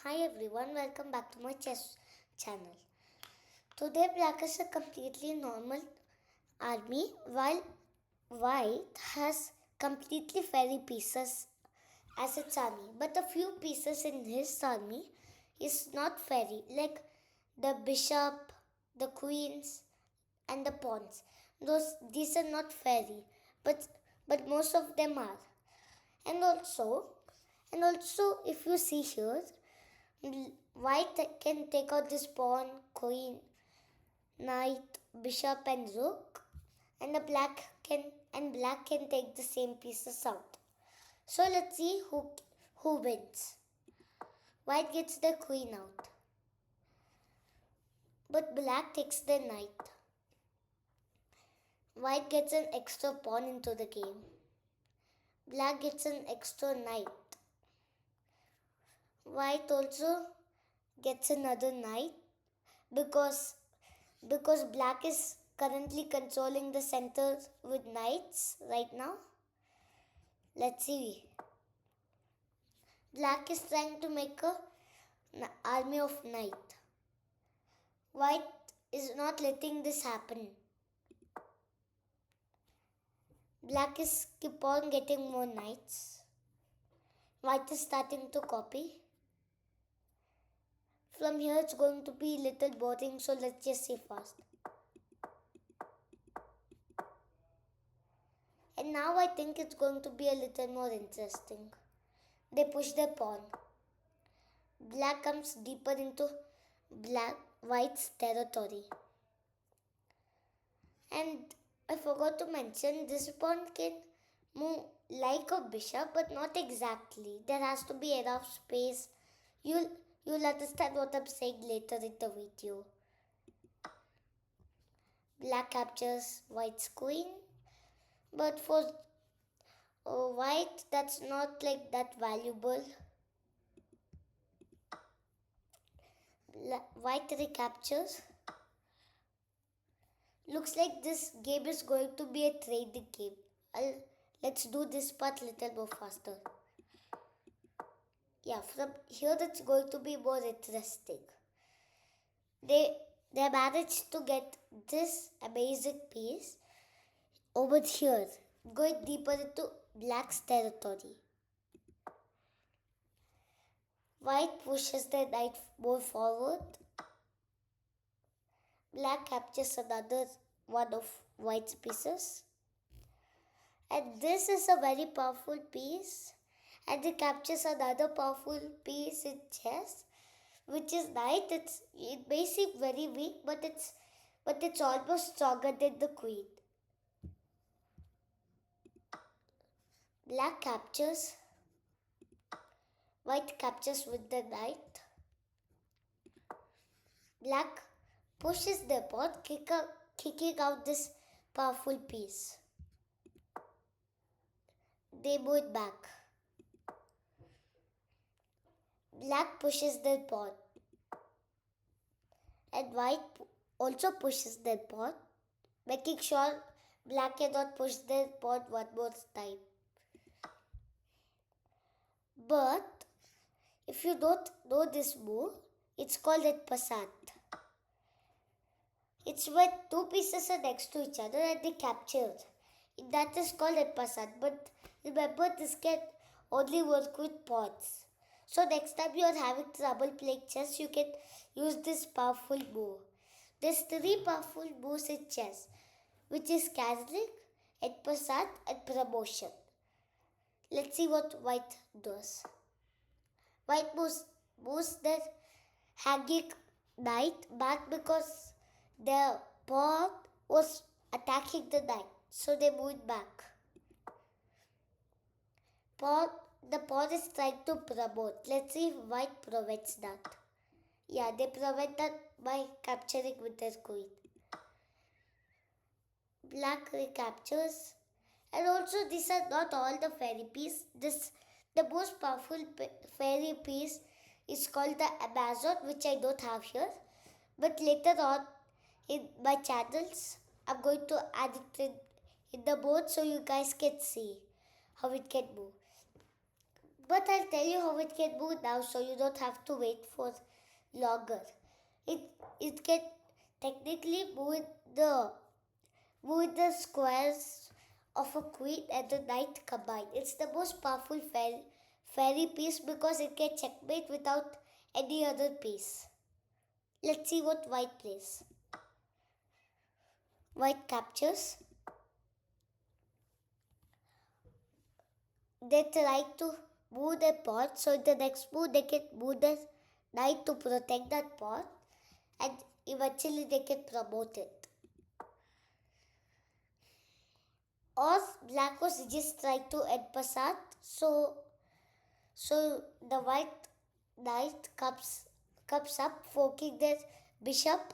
Hi everyone, welcome back to my chess channel. Today black is a completely normal army while white has completely fairy pieces as its army. But a few pieces in his army is not fairy, like the bishop, the queens and the pawns. These are not fairy, but most of them are. And also if you see here, white can take out this pawn, queen, knight, bishop, and rook, and the black can take the same pieces out. So let's see who wins. White gets the queen out, but black takes the knight. White gets an extra pawn into the game. Black gets an extra knight. White also gets another knight because black is currently controlling the center with knights right now. Let's see. Black is trying to make an army of knight. White is not letting this happen. Black is keep on getting more knights. White is starting to copy. From here it's going to be little boring, so let's just see fast. And now I think it's going to be a little more interesting. They push their pawn. Black comes deeper into white's territory. And I forgot to mention this pawn can move like a bishop, but not exactly. There has to be enough space. You'll understand what I'm saying later in the video. Black captures white's queen, but for white that's not like that valuable. White recaptures. Looks like this game is going to be a trading game. Let's do this part little more faster. Yeah, from here it's going to be more interesting. They managed to get this amazing piece over here, going deeper into black's territory. White pushes the knight more forward. Black captures another one of white's pieces. And this is a very powerful piece. And it captures another powerful piece in chess, which is knight. It may seem very weak, but it's almost stronger than the queen. Black captures. White captures with the knight. Black pushes the pawn, kicking out this powerful piece. They move back. Black pushes the pawn. And white also pushes the pawn, making sure black cannot push the pawn one more time. But if you don't know this move, it's called a passat. It's when two pieces are next to each other and they capture. That is called a passat. But remember, this can only work with pawns. So next time you are having trouble playing chess, you can use this powerful move. There's three powerful moves in chess, which is castling, passat, and promotion. Let's see what white does. White moves their hanging knight back because their pawn was attacking the knight, so they moved back. The pawn is trying to promote. Let's see if white prevents that. Yeah, they prevent that by capturing with their queen. Black recaptures. And also these are not all the fairy piece. The most powerful fairy piece is called the Amazon, which I don't have here. But later on in my channels, I'm going to add it in the board so you guys can see how it can move. But I'll tell you how it can move now, so you don't have to wait for longer. It it can technically move the squares of a queen and a knight combined. It's the most powerful fairy piece because it can checkmate without any other piece. Let's see what white plays. White captures. They try to move their pawn, so in the next move they can move the knight to protect that pawn, and eventually they can promote it. Or black was just trying to end Passat, so the white knight comes up, forking their bishop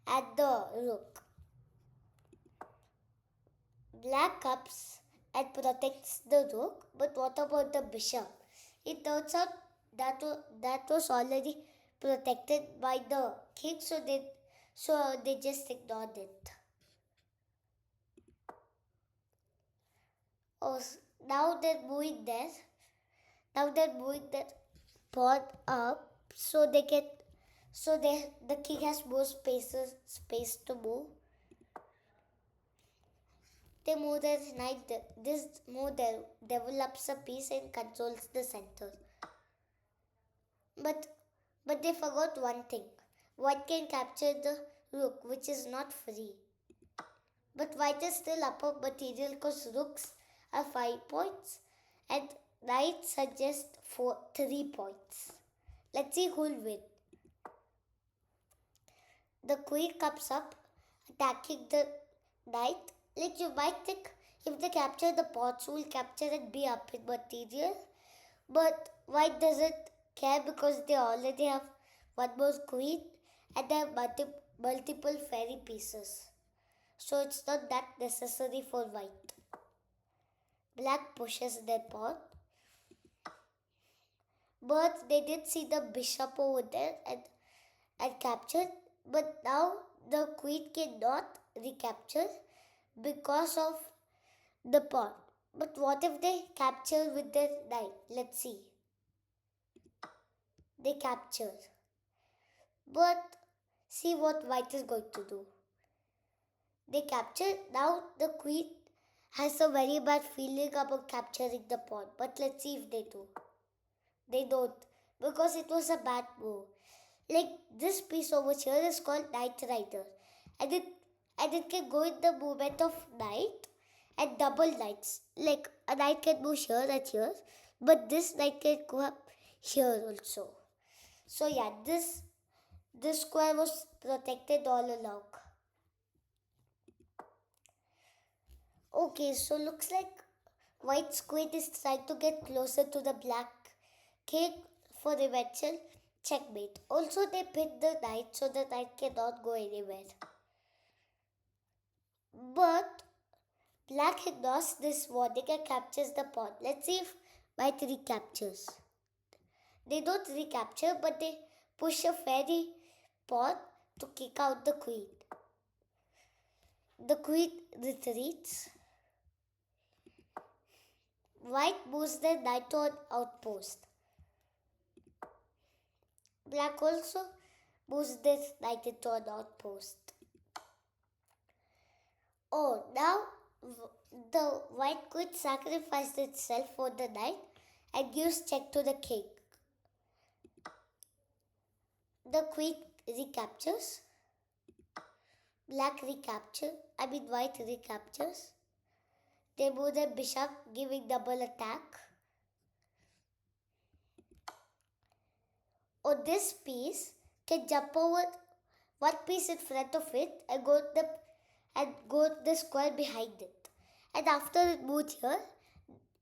and the rook. Black comes and protects the rook, but what about the bishop? It turns out that was already protected by the king, so they just ignored it. Oh, now they're moving there. Now they're moving their pawn up, so the king has more space to move. They move their knight. This move develops a piece and controls the center. But but they forgot one thing. White can capture the rook, which is not free. But white is still upper material because rooks are 5 points and knight suggests 3 points. Let's see who'll win. The queen comes up, attacking the knight. Like you might think, if they capture the pawns, will capture and be up in material. But white doesn't care because they already have one more queen and they have multiple fairy pieces. So it's not that necessary for white. Black pushes their pawn. But they did see the bishop over there and captured. But now the queen cannot recapture because of the pawn. But what if they capture with their knight? Let's see. They capture. But see what white is going to do. They capture. Now the queen has a very bad feeling about capturing the pawn. But let's see if they do. They don't. Because it was a bad move. Like this piece over here is called Knight Rider. And it can go in the movement of knight and double knights. Like a knight can move here and here. But this knight can go up here also. So yeah, this square was protected all along. Okay, so looks like white squid is trying to get closer to the black king for eventual checkmate. Also, they pinned the knight so the knight cannot go anywhere. But black ignores this warning and captures the pawn. Let's see if white recaptures. They don't recapture, but they push a fairy pawn to kick out the queen. The queen retreats. White moves their knight to an outpost. Black also moves their knight into an outpost. Oh, now the white queen sacrificed itself for the knight and gives check to the king. The queen recaptures. White recaptures. They move the bishop, giving double attack. Or this piece can jump over one piece in front of it and go the square behind it. And after it moves here,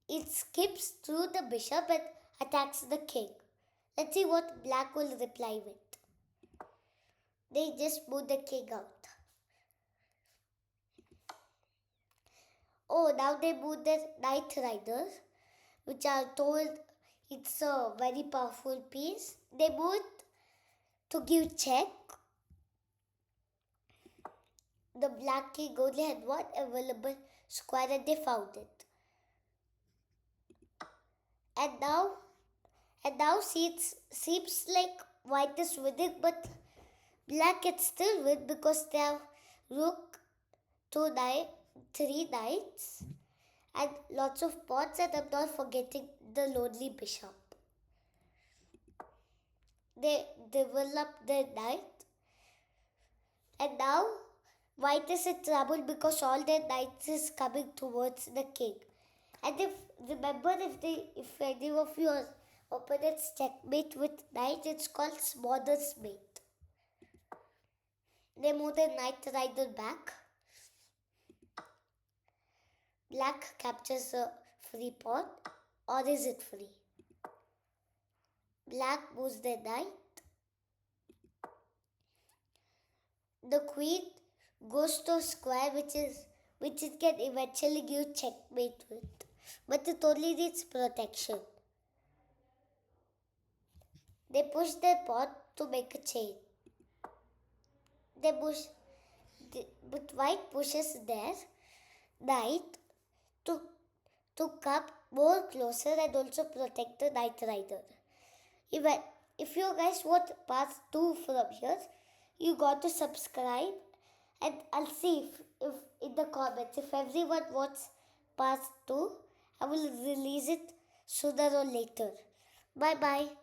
it skips through the bishop and attacks the king. Let's see what black will reply with. They just move the king out. Oh, now they move the Knight Riders, which are told it's a very powerful piece. They move it to give check. The black king only had one available square and they found it. And now And now seems like white is winning, but black can still win because they have rook two knight, three knights, and lots of pawns, and I'm not forgetting the lonely bishop. They develop their knight, and now white is in trouble because all their knights is coming towards the king. And if any of your opponents checkmate with knight, it's called Smother's mate. They move their knight rider back. Black captures a free pawn, or is it free? Black moves their knight. The queen goes to a square, which it can eventually give checkmate with, but it only needs protection. They push their pawn to make a chain. But white pushes their knight to come more closer and also protect the knight rider. If you guys want part 2 from here, you got to subscribe, and I'll see if in the comments if everyone wants part 2, I will release it sooner or later. Bye bye.